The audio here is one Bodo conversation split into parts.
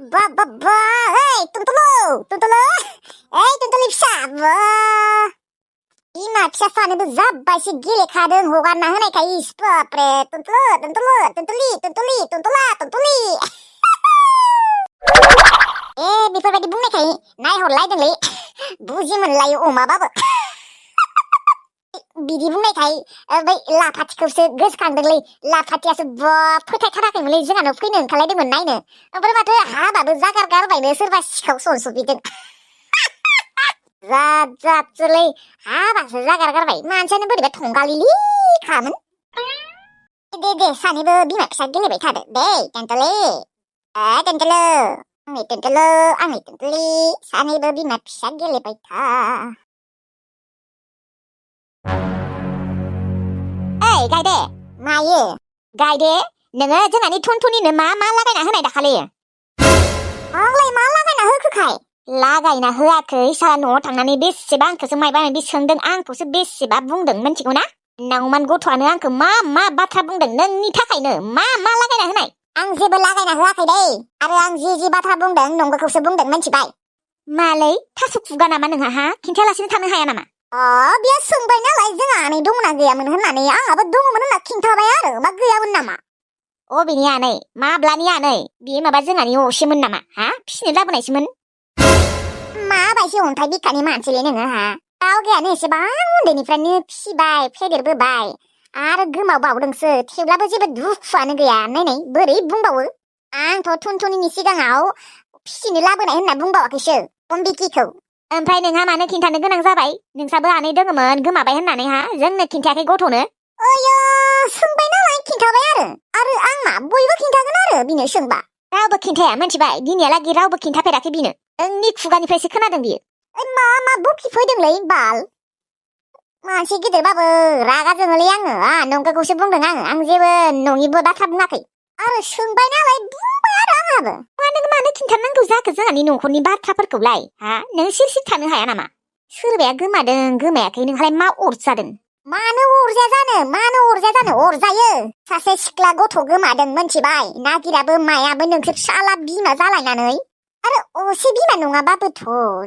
Ba, hei, tuntulu, hei, tuntuli फिसा, बिमा फिसा सानैबो जाब्बायसो गेलेखादों हगारना होनायखाय इस बाप्रे तुन्तुलि बेफोरबायदि बुंनायखाय नायहरलायदोंलै बुजि मोनलायो अमाबाबो बिदि बुंनायखाय बै लाफाथिखौसो गोसोखांदोंलै लाफाथियासो फोथायथाराखैमोनलै जोंहानाव फैनो ओंखारलायदोंमोन नायनो ओमफ्राय माथो हाबाबो जागार गारबायनो सोरबा सिखाव सनस'फैदों जादलै हाबासो जागार गारबाय मानसियानो बोरैबा थंगालिलि खामोन दे सानैबो बिमा फिसा गेलेबाय थादो दे टेन्टले टेन्टलो आंनि टेन्टलि सानैबो बिमा फिसा गेलेबाय था ओइ गायदे मायो गायदे नोङो जोंहानि टुनटुनिनो मा लागायना होनाय दाखालि आंलाय मा लागायना होखोखाय लागायना होआखै सारा न'आव थांनानै बेसेबा आंखौसो मायबा मायबि सोंदों आंखौसो बेसेबा बुंदों मिथिगौ ना नावमान गथ'आनो आंखौ मा बाथ्रा बुंदों नोंनि थाखायनो मा लागायना होनाय आं जेबो लागायना होआखै दै आरो आं जि बाथ्रा बुंदों नंगौखौसो बुंदों मिथिबाय मालै थास' खुगा नामा नोंहा हा खिन्थायालासिनो थानो हाया नामा बियो सोंबाय नालाय जोंहा आनै दंना गैयामोन होननानै आंहाबो दङमोन होनना खिन्थाबाय आरो मा गैयामोन नामा अबेनि आनै माब्लानि आनै बियो माबा जोंहानि असेमोन नामा हा फिसिनो लाबोनायसोमोन माबायदि अन्थाइ बिखानि मानसिलै नोङो हा दावगायानो एसेबां उन्दैनिफ्रायनो फिसिबाय फेदेरबोबाय आरो गोमाबावदोंसो थेवब्लाबो जेबो दुखुआनो गैया नायनाय बोरै बुंबावो आंथ' टुनटुनिनि सिगाङाव फिसिनो लाबोनाय होनना बुंबावाखैसो अम्बिकिखौ ओमफ्राय नोंहा मानो खिन्थानो गोनां जाबाय नोंसाबो आनै दङमोन गोमाबाय होननानै हा जोंनो खिन्थायाखै गथ'नो ओयो सोंबाय नालाय खिन्थाबाय आरो आं मा बयबो खिन्थागोन आरो बिनो सोंबा रावबो खिन्थाया मिथिबाय दिनैहालागै रावबो खिन्थाफेराखै बिनो नोंनि खुगानिफ्रायसो खोनादों बियो मा बखि फैदोंलै बाल मानसि गिदिरबाबो रागा जोङोलै आङो नंगौखौसो बुंदों आं जेबो नङिबो बाथ्रा बुङाखै आरो सोंबाय नालाय बुंबाय आरो आंहाबो मानो खिन्थानांगौ जाखो जोंहानि न'खरनि बाथ्राफोरखौलाय नों सिर थानो हाया नामा सोरबाया गोमादों गोमायाखै नोंहालाय मा अरजादों मानो अरजाया जानो अरजायो सासे सिख्ला गथ' गोमादों मिथिबाय नागिराबो मायाबो नोंसोर साला बिमा जालायनानै आरो असे बिमा नङाबाबोथ'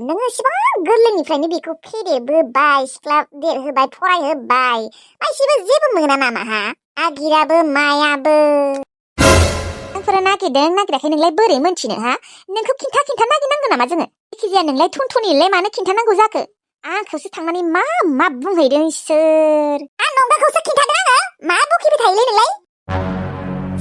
नोङो एसेबां गोरलैनिफ्रायनो बेखौ फेदेरबोबाय सिख्ला देरहोबाय फरायहोबाय एसेबो जेबो मोना नामा नागिराबो मायाबो नोंफोरा नागिराखै नोंलाय बोरै मोनथिनो नोंखौ खिन्था नागिरनांगौ नामा जोङो जायखिजाया नोंलाय टुनटुनिलाय मानो खिन्थानांगौ जाखो आंखौसो थांनानै मा बुंहैदों इसोर आं नंगौखौसो खिन्थादों आङो मा बखिबाय थायोलै नोंलाय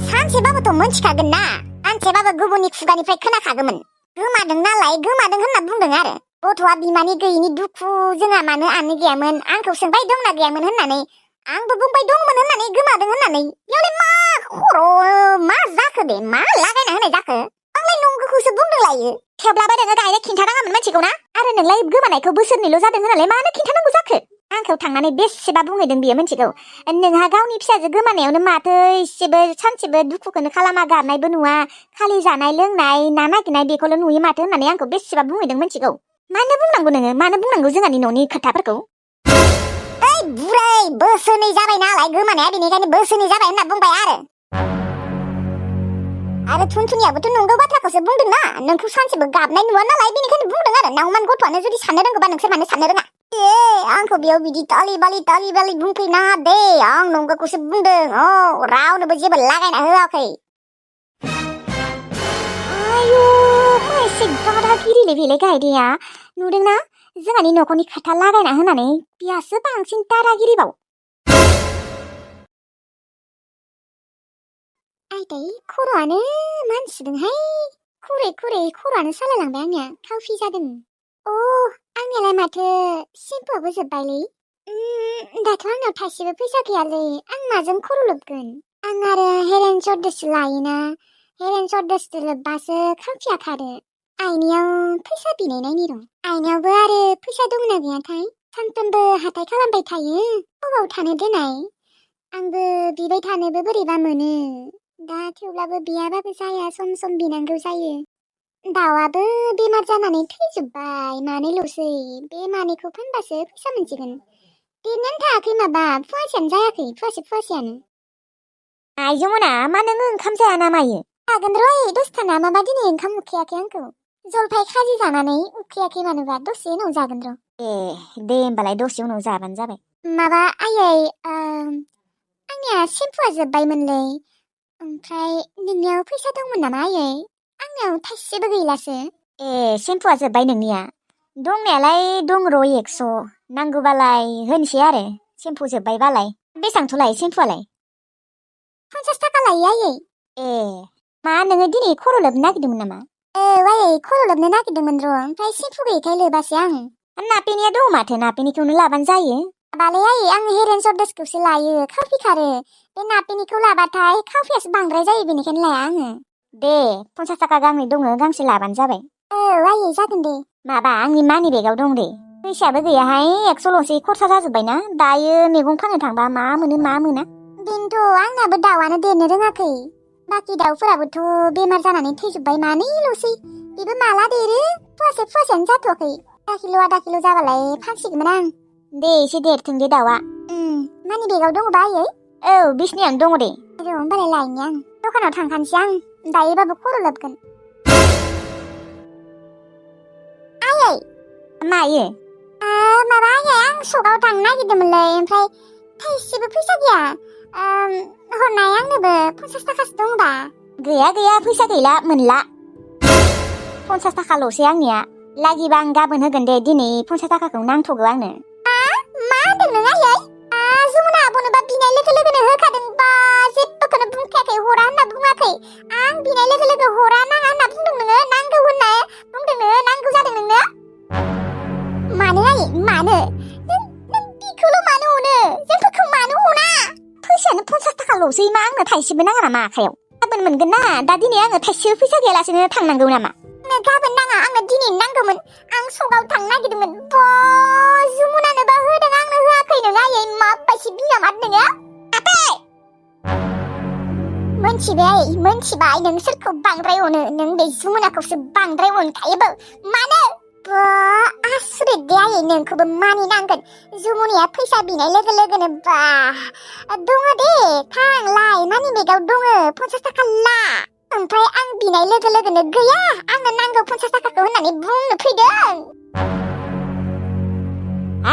सानसेबाबोथ' मोनथिखागोन ना सानसेबाबो गुबुननि खुगानिफ्राय खोनाखागौमोन गोमादों नालाय गोमादों होनना बुंदों आरो गथ'आ बिमानि गैयिनि दुखु जोंहा मानो आनो गैयामोन आंखौ सोंबाय दंना गैयामोन होननानै आंबो बुंबाय दंमोन होननानै गोमादों होननानै बेयावलाय मा खर' मा जाखो दे मा लागायना होनाय जाखो आंलाय नंगौखौसो बुंदों लायो थेवब्लाबो नोङो गायनो खिन्थानाङामोन मिथिगौ ना आरो नोंलाय गोमानायखौ बोसोरनैल' जादों होननानै मानो खिन्थानांगौ जाखो आंखौ थांनानै बेसेबा बुंहैदों बियो मिथिगौ नोंहा गावनि फिसाजो गोमानायावनो माथो एसेबो सानसेबो दुखुखौनो खालामा गारनायबो नुवा खालि जानाय लोंनाय ना नागिरनाय बेखौल' नुयो माथो होननानै आंखौ बेसेबा बुंहैदों मिथिगौ मानो बुंनांगौ नोङो मानो बुंनांगौ जोंहानि न'नि खोथाफोरखौ ओइ बुरै बोसोरनै जाबाय नालाय गोमानाया बेनिखायनो बोसोरनै जाबाय होनना बुंबाय आरो टुनटुनियाबोथ' नंगौ बाथ्राखौसो बुंदों ना नोंखौ सानसेबो गाबनाय नुवा नालाय बेनिखायनो बुंदों आरो नावमान गथ'आनो जुदि साननो रोंगौबा नोंसोर मानो साननो रोङा आंखौ बेयाव बिदि तालि बालि बुंफैनाङा दे आं नंगौखौसो बुंदों रावनोबो जेबो लागायना होआखै आयु मा एसे गादागिरिलै बेलाय गायदेया नुदोंना जोंहानि न'खरनि खोथा लागायना होनानै बियासो बांसिन दादागिरिबाव आइदै खर'आनो मानसिदोंहाय खुरै खर'आनो सालायलांबाय आंनिया खावफि जादों आंनियालाय माथो सेम्पुआबो जोब्बायलै दाथ' आंनाव थाइसेबो फैसा गैयालै आं माजों खर' लोबगोन आं आरो हेड एन्ड शल्डार्ससो लायोना हेड एन्ड शल्डार्सजों लोब्बासो खावफिया खारो आइनियाव फैसा बिनाय नायनि र' आइनियावबो आरो फैसा दंना गैयाथाय सानफ्रोमबो हाथाय खालामबाय थायो बबाव थानो देनाय आंबो बिबाय थानोबो बोरैबा मोनो दा थेवब्लाबो बियाबाबो जाया सम बिनांगौ जायो दाउआबो बेमार जानानै थैजोब्बाय मानैल'सै बे मानैखौ फानबासो फैसा मोनसिगोन देरनानै थायाखै माबा फुवासेयानो जायाखै फुवासेयानो आइजो मोना मा नोङो ओंखाम जाया ना मायो जागोन र' आयै दसे थाना माबा दिनै ओंखाम उखैयाखै आंखौ जलफाय खाजि जानानै उखैयाखै मानोबा दसे उनाव जागोन र'। दे होमबालाय दसे उनाव जाबानो जाबाय। माबा आयै आंनिया सेम्पुआ जोब्बायमोनलै ओमफ्राय नोंनियाव फैसा दंमोन नामा आयै? आंनियाव थाइसेबो गैलासो। सेम्पुआ जोब्बाय नोंनिया? दंनायालाय दं र' 100 नांगौबालाय होनोसै आरो सेम्पु जोब्बायबालाय। बेसेबांथ' लायो सेम्पुआलाय? 50 थाखा लायो आयै। मा नोङो दिनै खर' लोबनो नागिरदोंमोन नामा? आयै खर' लोबनो नागिरदोंमोन र' ओमफ्राय सेम्पु गैयैखाय लोबासै आं। नापेनिया दङ माथो नापेनिखौनो लाबानो जायो। लाबालै आयै आं हेड एन्ड शल्डार्सखौसो लायो खावफि खारो। बे नापेनिखौ लाबाथाय खावफियासो बांद्राय जायो बेनिखायनो लाया आङो। दे 50 थाखा गांनै दङ गांसे लाबानो जाबाय। आयै जागोन दे। माबा आंनि मानि बेगाव दं दे। फैसायाबो गैयाहाय 100ल'सै खरसा जाजोब्बायना दायो मैगं फाननो थांबा मा मोनो मा मोना। बेनोथ' आंनाबो दाउआनो देरनो रोङाखै। बाखि दाउफोराबोथ' बेमार जानानै थैजोब्बाय मानैल'सै। बेबो माला देरो फुवासेयानो जाथ'वाखै। आधा किल' जाबालाय फानसिगौमोन आं। दे एसे देरथों दे दाउआ। मानि बेगाव दङबा आयै? औ बिसिनायानो दङ दे। र' होमबालाय लायनि आं दखानाव थांखानोसै आं दायोबाबो खर' लोबगोन। आयै मायो? माबा आयै आं सकाव थांनो नागिरदोंमोनलै ओमफ्राय थाइसेबो फैसा गैया। हरनाय आंनोबो 50 थाखासो दंबा। गैया फैसा गैला मोनला। 50 थाखाल'सै आंनिया। लागिबा आं गाबोन होगोन दे दिनै 50 थाखाखौ नांथ'गौ आंनो। मा होनदों नों आयै? जमुना आब'नोबा बिनाय लोगो लोगोनो होखादोंबा जेबोखौनो बुंखायाखै हरा होनना बुङाखै। आं बिनाय लोगो लोगो हरा नाङा होनना बुंदों नोङो नांगौ होनना बुंदों नोङो नांगौ जादों नोंनो? मानो आयै मानो? नों बिखौल' मानो अनो जोंफोरखौ मानो अना? फैसायानो 50 थाखाल'सै मा आंनो थाइसेबो नाङा नामा आखायाव? गाबोन मोनगोन ना दा दिनै आङो थाइसेबो फैसा गैयालासेनो थांनांगौ नामा? आंनो गाबोन नाङा आंनो दिनै नांगौमोन। आं सकाव थांनो नागिरदोंमोन। जमुनानोबा होदों आंनो होआखै नों आयै माबायदि बिमा माद नोङो? आफे मोनथिबाय नों सोरखौ बांद्राय अनो नों बे जमुनाखौसो बांद्राय अनखायोबो। मानो? आसुरित दे आयै नोंखौबो मानिनांगोन। जमुनाया फैसा बिनाय लोगो लोगोनो दङ दे थां लाय मानि बेगाव दङ 50 थाखा ला। ओमफ्राय आं बिनाय लोगो लोगोनो गैया आंनो नांगौ 50 थाखाखौ होननानै बुंनो फैदों।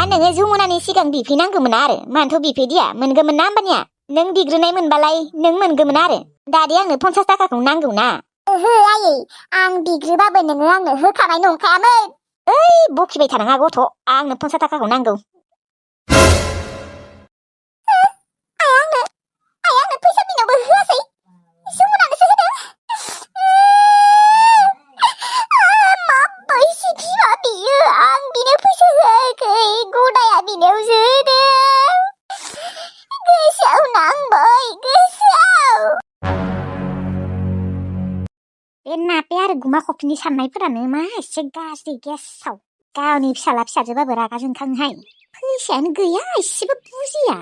नोङो जमुनानि सिगां बिफैनांगौमोन आरो मानोथ' बिफैदिया मोनगौमोन ना होमबानिया नों बिग्रोनाय मोनबालाय नों मोनगौमोन आरो दादि आंनो 50 थाखाखौ नांगौ ना। ओहो आयै आं बिग्रोबाबो नोङो आंनो होखानाय नंखायामोन। बखिबाय थानाङा गथ' आंनो 50 थाखाखौ नांगौ। आंनो फैसा बिनायावबो होआसै जमुनानोसो होदों। माबायदि बिमा बियो आं बिनो फैसा होआखै गदाया बिनायावसो होदों। गोसोआव नांबाय गोसोआव। बे नापे आरो गुमा खफिनि साननायफोरानो मा एसे गाज्रि गेसाव गावनि फिसाला फिसाजोबाबो रागा जोंखाङोहाय। फैसायानो गैया एसेबो बुजिया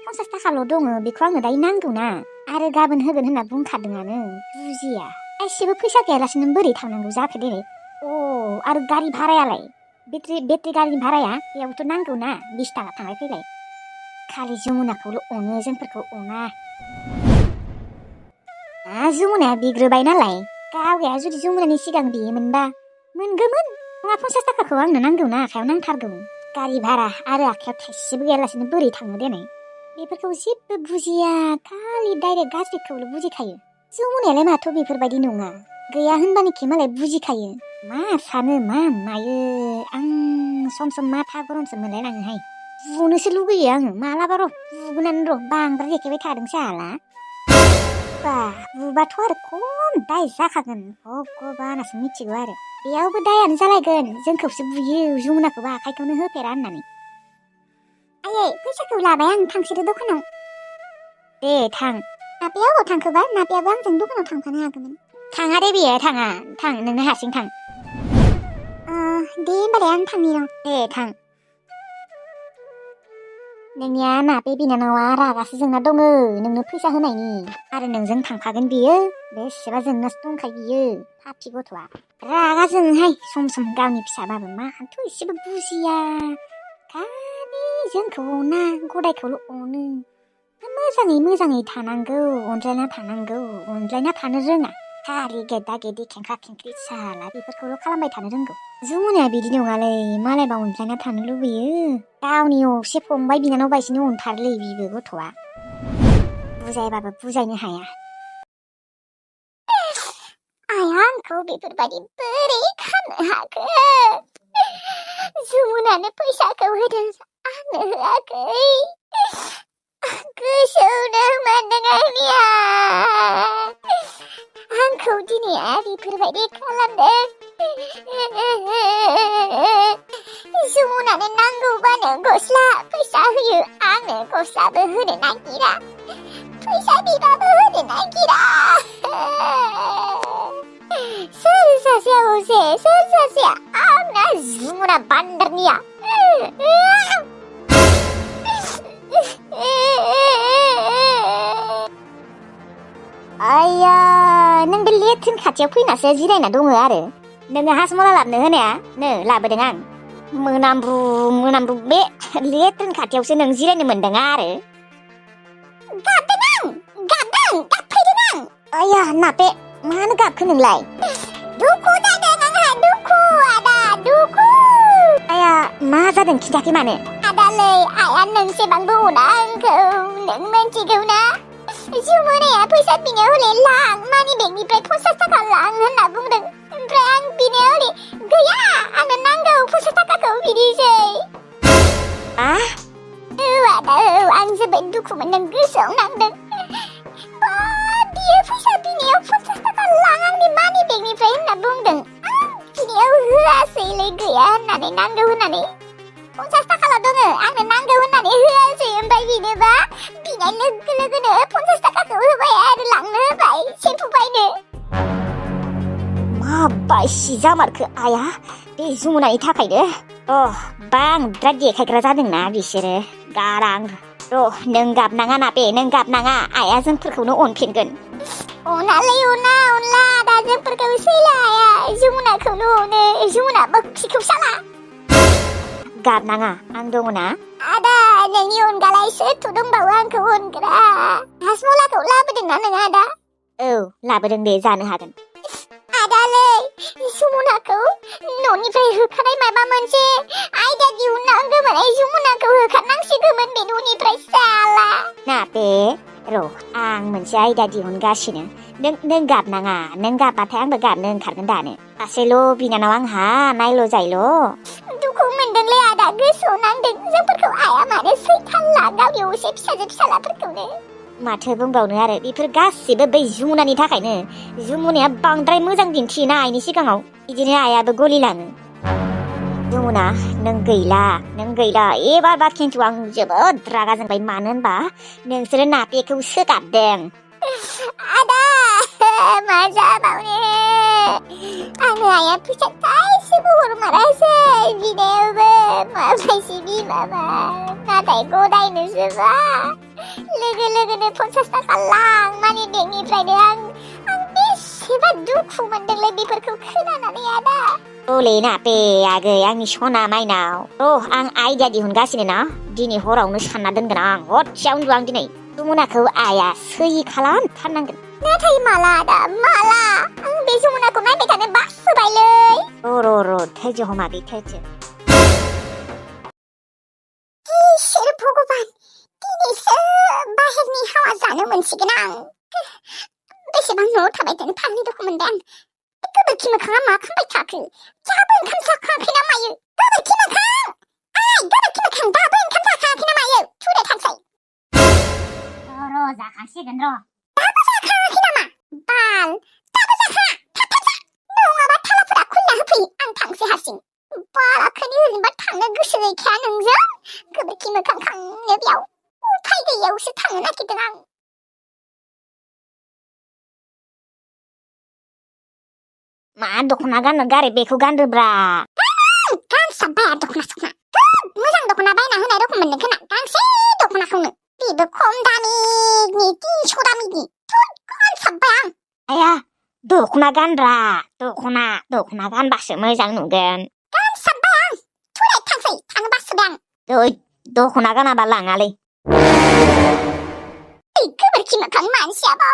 50 थाखाल' दङ बेखौ आंनो दायो नांगौ ना आरो गाबोन होगोन होनना बुंखादोंआनो बुजिया। एसेबो फैसा गैयालासेनो बोरै थांनांगौ जाखो दिनै? आरो गारि भारायालाय बेट्रि गारिनि भाराया बेयावथ' नांगौ ना 20 थाखा थांलाय फैलाय। खालि जमुनाखौल' अनो जोंफोरखौ अना। जमुनाया बिग्रोबाय नालाय गावगाया जुदि जमुनानि सिगां बियोमोनबा मोनगौमोन। नङा 50 थाखाखौ आंनो नांगौ ना आखायाव नांथारगौ। गारि भारा आरो आखायाव थाइसेबो गैयालासेनो बोरै थाङो देनाय? बेफोरखौ जेबो बुजिया खालि डाइरेक्ट गाज्रिखौल' बुजिखायो। जमुनायालाय माथो बेफोरबायदि नङा गैया होनबानिखि मालाय बुजिखायो मा सानो मा मायो। आं सम सम माथा गरमसो मोनलायलाङोहाय बुनोसो लुगैयो आङो मालाबा र' बुगोनानो र' बांद्राय देखायबाय थादोंसो हाला। बुबाथ' आरो खम दाय जाखागोन भगबानासो मिथिगौ आरो बेयावबो दायानो जालायगोन जोंखौसो बुयो जमुनाखौबो आखाइखौनो होफेरा होननानै। आयै फैसाखौ लाबाय आं थांसैदो दखानाव। दे थां। नापेया अबाव थांखोबा? नापेयाबो आंजों दखानाव थांफानो हागौमोन। थाङा दे बेयो थाङा थां नोंनो हारसिं थां। दे होमबालाय आं थांनि र'। दे थां। नोंनिया नापे बिनानावा रागासो जोंना दङ नोंनो फैसा होनायनि आरो नोंजों थांफागोन बियो बेसेबा जोंनासो दंखायो बियो फाफि गथ'आ रागा जोंहाय सम सम गावनि फिसाबाबो माथ' एसेबो बुजिया खालि जोंखौ अना गदायखौल' अनो। मोजाङै थानांगौ अनज्लायना थानांगौ अनज्लायना थानो रोङा खारि गेदा गेदि खेंख्रा खेंख्रि साला बेफोरखौल' खालामबाय थानो रोंगौ जमुनाया बिदि नङालै मालायबा अनज्लायना थानो लुबैयो गावनि असे फंबाय बिनानाव बायदिनो अनथारोलै बिबो गथ'आ बुजायबाबो बुजायनो हाया आया आंखौ बेफोरबायदि बोरै खालामनो हाखो जमुनानो फैसाखौ होदों आंनो होआखै गोसोआवनो मोनदों आंनिया आंखौ दिनै बेफोरबायदि खालामदों जमुनानो नांगौबानो गस्ला फैसा होयो आंनो गस्लाबो होनो नागिरा फैसा बिबाबो होनो नागिरा सोर सासेया असे सोर सासेया आंना जमुना बान्दारनिया आया नों बे लेट्रिन खाथियाव फैनासो जिरायना दङ आरो नोङो हासमला लाबनो होनाया नो लाबोदों आं मोनामब्रु बे लेट्रिन खाथियावसो नों जिरायनो मोनदों आरो गाबफैदों आं आया नापे मानो गाबखो नोंलाय दुखु जादों आंहा दुखु आदा दुखु आया मा जादों खिन्थाखै मानो आदालै आया नोंसेबांबो अना आंखौ नों मिन्थिगौ ना जमुनाया फैसा बिनायाव हले लां मानि बेगनिफ्राय 50 थाखा लां होनना बुंदों ओमफ्राय आं बिनायाव हले गैया आंनो नांगौ 50 थाखाखौ बिदिसै आदा आं जोबोद दुखु मोनदों गोसोआव नांदों बियो फैसा बिनायाव 50 थाखा लां आंनि मानि बेगनिफ्राय होनना बुंदों आं बिनायाव होआसैलै गैया होननानै नांगौ होननानै 50 थाखाल' दङ आंनो नांगौ होननानै होआसै ओमफ्राय बिनोबा बिनाय लोगो लोगोनो 50 थाखाखौ होबाय आरो लांनो होबाय सेम्पु बायनो माबायसि जामारखो आया बे जमुनानि थाखायनो बांद्राय देखायग्रा जादोंना बिसोरो गारां नों गाबनाङा ना बे नों गाबनाङा आया जोंफोरखौनो अनफिनगोन अनालै अनला दा जोंफोरखौ सैला आया जमुनाखौनो अनो जमुना बखिखौ साला गाबनाङा आं दङना आदा नोंनि अनगालाय सोरथ' दंबावो आंखौ अनग्रा हासमलाखौ लाबोदोंना नों आदा लाबोदों दे जानो हागोन आदालै जमुनाखौ न'निफ्राय होखानाय माबा मोनसे आयदा दिहुननांगौमोन जमुनाखौ होखारनांसिगौमोन बे न'निफ्राय साला ना बे आं मोनसे आयदा दिहुनगासिनो नों गाबनाङा नों गाबबाथाय आंबो गाबनो ओंखारगोन दानो सासेल' बिनानाव आंहा नायल' जायल' दुखु मोनदोंलै आदा गोसोआव नांदों जोंफोरखौ आया मानो सैथानला गावनि असे फिसाजो फिसालाफोरखौनो माथो बुंबावनो आरो बेफोर गासिबो बै जमुनानि थाखायनो जमुनाया बांद्राय मोजां दिन्थियोना आइनि सिगाङाव बिदिनो आयाबो गलिलाङो जमुना नों गैला एबारबा खिन्थु आं जोबोद रागा जोंबाय मानो होनबा नोंसोरो नापेखौसो गाबदों आदा मा जाबावनो आंनो आया फैसा थाइसेबो हरमारासै बिनायावबो माबायसि बिमाबा नाथाय गदायनोसोबा लोगो लोगोनो 50 थाखा लां मानि बेगनिफ्रायनो आं बेसेबा दुखु मोनदोंलै बेफोरखौ खोनानानै आदा ओलै ना बे आगै आंनि सना माइनाव आं आइडिया दिहुनगासिनो ना दिनै हरावनो सानना दोनगोन आं हरसेयाव उन्दुआ आं दिनै जमुनाखौ आया सै खालामथारनांगोन नाथाय माला आदा माला आं बे जमुनाखौ नायबाय थानो बासोबायलै र' धैर्य हमागै धैर्य इसोर भगबान दिनैसो बाहेरनि हावा जानो मोनसिगोन आं बेसेबां न'आव थाबाय थानो फालनि दुखु मोनदों गोबोरखि मोखाङा मा खालामबाय थाखो दाबो ओंखाम जाखाङाखै ना मायो गोबोरखि मोखां दाबो ओंखाम जाखाङाखै ना मायो थुदो थांसै जाखांसिगोन दाबो जाखाङाखै नामा बाल दाबो जाखाङा थाब जा नङाबा थालाफोरा खुलिना होफै आं थांसै हारसिं बाराखौनो ओरैनोबा थांनो गोसो गैखाया नोंजों गोबोरखि मोखां खांनो बेयाव उफाय गैयावसो थांनो नागिरदों आं मा दख'ना गाननो गारे बेखौ गानदोब्रा गानसाबबाय आरो दख'ना मोजां दख'ना बायना होनाय रखम मोनदों खोना गांसे दख'नाखौनो बेबो खम दामिनि 300 दामिनि गानसाबबाय आं आया दख'ना गानब्रा दख'ना गानबासो मोजां नुगोन गानसाबबाय आं थुदो थांसै थांनो बासोबाय आं दख'ना गानाबा लाङालै गोबोरखि मोखां मानसियाबो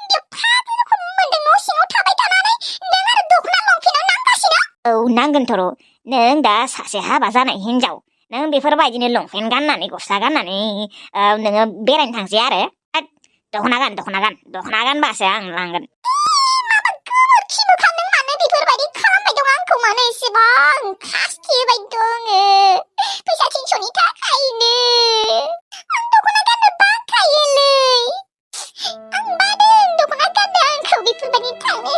बेयाव फाग्ला रखम मोनदों सिङाव थाबाय थानानै नों आरो दख'ना लंपेन्टआव नांगासिनो? औ नांगोनथ'र' नों दा सासे हाबा जानाय हिनजाव नों बेफोरबायदिनो लंपेन्ट गाननानै गस्ला गाननानै नोङो बेरायनो थांसै आरो दख'ना गानबासो आं लांगोन। माबा गोबोरखि मोखां नों मानो बेफोरबायदि खालामबाय दं आंखौ मानो एसेबां खास्ति होबाय दङ फैसा थिनस'नि थाखायनो आं दख'ना गाननो बाखायोलै आं बादों दख'ना गाननो आंखौ बेफोरबायदि थांनो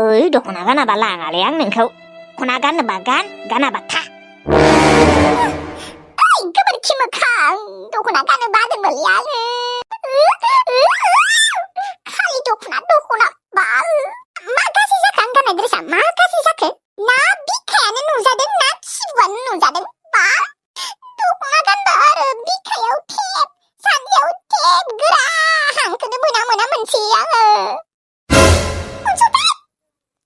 ओइ दख'ना गानाबा लाङालै आं नोंखौ दख'ना गाननोबा गानाबा था ओइ गोबोरखि मोखां दख'ना गाननो बादोंमोनलै आङो खालि दख'ना बा मा गाज्रि जाखो आं गाननाय ड्रेसा मा गाज्रि जाखो ना बिखायानो नुजादों ना खिबुआनो नुजादों बा दख'ना गानबा आरो बिखायाव टेप सान्दियाव टेप गोरा हांखौनो मोना मोनसै आङो अनसुथाय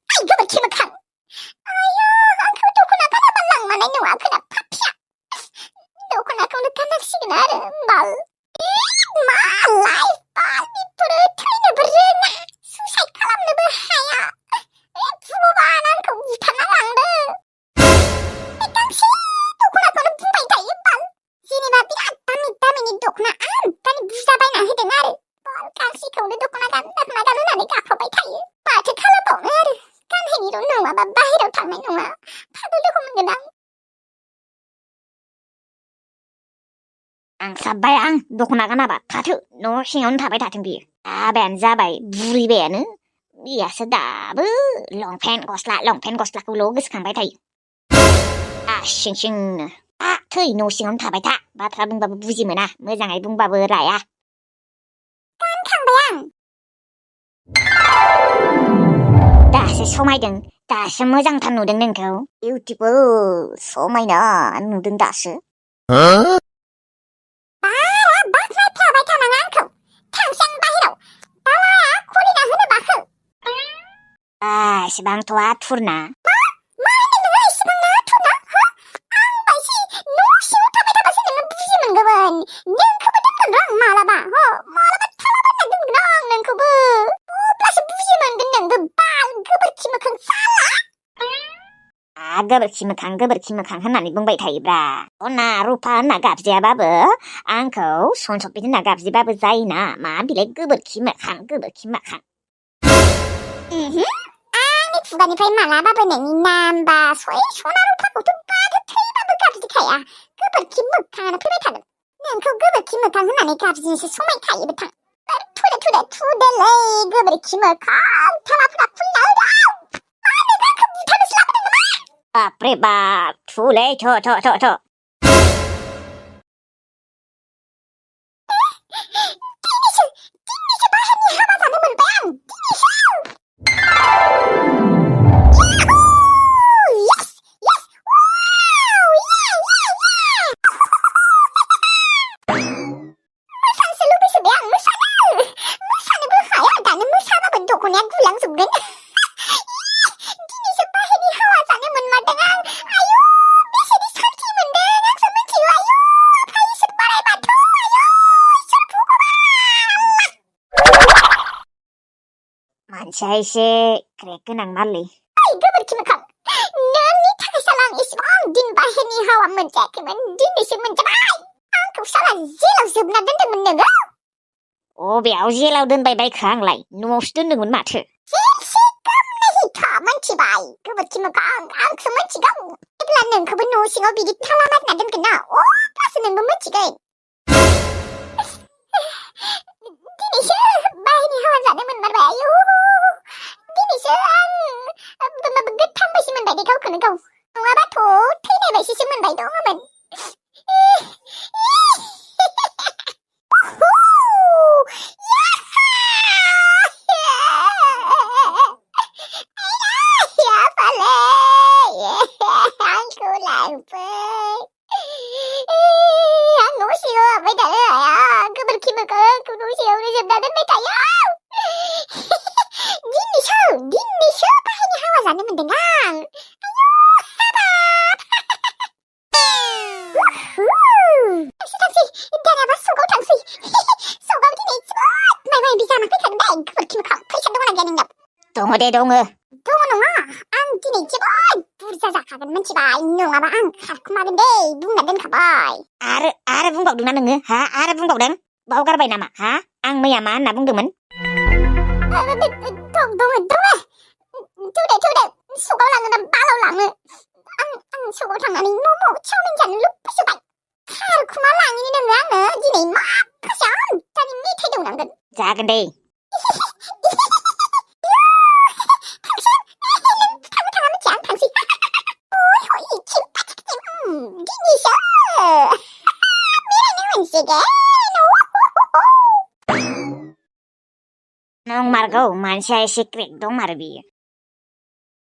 ओइ गोबोरखि मोखां आयौ आंखौ दख'ना गानाबा लांमारनाय नङा खोना पापिया दख'नाखौनो गाननांसिगोन आरो बाल मा लाइफ बाल बेफोरो थैनोबो रोङा सुइसाइड खालामनोबो हाया भगबान आंखौ बुथारना लांदो गांसे दख'नाखौनो बुंबाय थायो बाल जेनेबा बिराद दामिनि दख'ना आं दानि बुरजा बायना होदों आरो बाल गांसेखौनो दख'ना गान होननानै गाखोबाय थायो माथो खालामबावनो आरो गानहैनिल' नङाबा बाहेराव थांनाय नङा फागल दुखु मोनगोन आं साब्बाय आं दख'ना गानाबा थाथो न' सिङावनो थाबाय थाथों बियो हाबायानो जाबाय बुरिबायानो बियासो दाबो लंपेन्ट गस्लाखौल' गोसोखांबाय थायो सिंनो थै न' सिङावनो थाबाय था बाथ्रा बुंबाबो बुजि मोना मोजाङै बुंबाबो राया गानखांबाय आं दासो समायदों दासो मोजांथार नुदों नोंखौ बिउटिफुल समायना नुदों दासो बारा बाख्नायफ्लाबाय थानाङा आंखौ थांसां बाहेराव बाला खुलिना होनो बाखो एसेबांथ' आथुरना मा होनदों नोङो एसेबां आथुरना आं बायसि न' सिङाव थाबाय थाबासो नोङो बुजि मोनगोन नोंखौबो दोनगोन आं मालाबा थालाबायना दोनगोन आं नोंखौबो अब्लासो बुजि मोनगोन नोंबो बाल गोबोरखि मोखां साला गोबोरखि मोखां होननानै बुंबाय थायोब्रा अना रुफा होनना गाबज्रियाबाबो आंखौ सनसफित होनना गाबज्रिबाबो जायोना मा बिलाय गोबोरखि मोखां आंनि खुगानिफ्राय मालाबाबो नोंनि नाम बा सना रुफाखौथ' बाथो थैबाबो गाबज्रिखाया गोबोरखि मोखाङानो फैबाय थागोन नोंखौ गोबोरखि मोखां होननानै गाबज्रिनोसो समायखायोबो थां थुदोलै गोबोरखि मोखां थालाफोरा खुलिना होदो मानो गांखौ बुथारनोसो लाबोदों नामा बापरे बाप थुलै थ' दिनैसो बाहेरनि हाबा जानो मोनबाय आं दिनैसो मोसानोसो लुबैसोबाय आं मोसानोबो हाया दानो मोसाबाबो दख'नाया गुलांजोबगोन दिनैसो बाहेरनि हावा जानो मोनमारदों आं आयु बेसेदि सान्थि मोनदों आंसो मिथियो आयु इसोर बाराय बाथौ आयु इसोर भगबान मानसिया एसे क्रेक गोनां मारलै ओइ गोबोरखि मोखां नोंनि थाखाय साला आं एसेबां दिन बाहेरनि हावा मोनजायाखैमोन दिनैसो मोनजाबाय आंखौ साला जेलाव जोबना दोनदोंमोन नोङो अबेयाव जेलाव दोनबाय बायखो आंलाय न'आवसो दोनदोंमोन माथो मिथिबाय गोबोरखि मोखां आंसो मिथिगौ जेब्ला नोंखौबो न' सिङाव बिदि थाला मारिना दोनगोन ना अब्लासो नोंबो मिथिगोन दिनैसो बाहेरनि हावा जानो मोनमारबाय आयु दिनैसो आं गोथां बायसो मोनबाय दे गावखौनो गाव नङाबाथ' थैनाय बायसो मोनबाय दङमोन गोबोरखि मोखांखौ न' सिङावनो जोबना दोनबाय थायो दिनैसो बाहेरनि हावा जानो मोनदों आं थांसै दानियाबा सकआव थांसै सकआव दिनै जोबोद माइ जाना फैखागोन दे गोबोरखि मोखां फैसा दङ ना गैया दे दङो दङ नङा आं दिनै जोबोद बुरजा जाखागोन मिथिबाय नङाबा आं खारखुमागोन दे बुंना दोनखाबाय आरो बुंबावदोंना नोङो हा आरो बुंबावदों बावगारबाय नामा हा आं मैया मा होनना बुंदोंमोन दङ थौदे सकाव लाङोना बालाव लाङो आं सकाव थांनानै मम' चावमिन जानो लुबैसोबाय खारखुमा लाङिनि नोङो आङो दिनै माखासे आमदानि मेथाइ दौनांगोन जागोन दे नंमारगौ मानसिया एसे क्रेक दंमारो बियो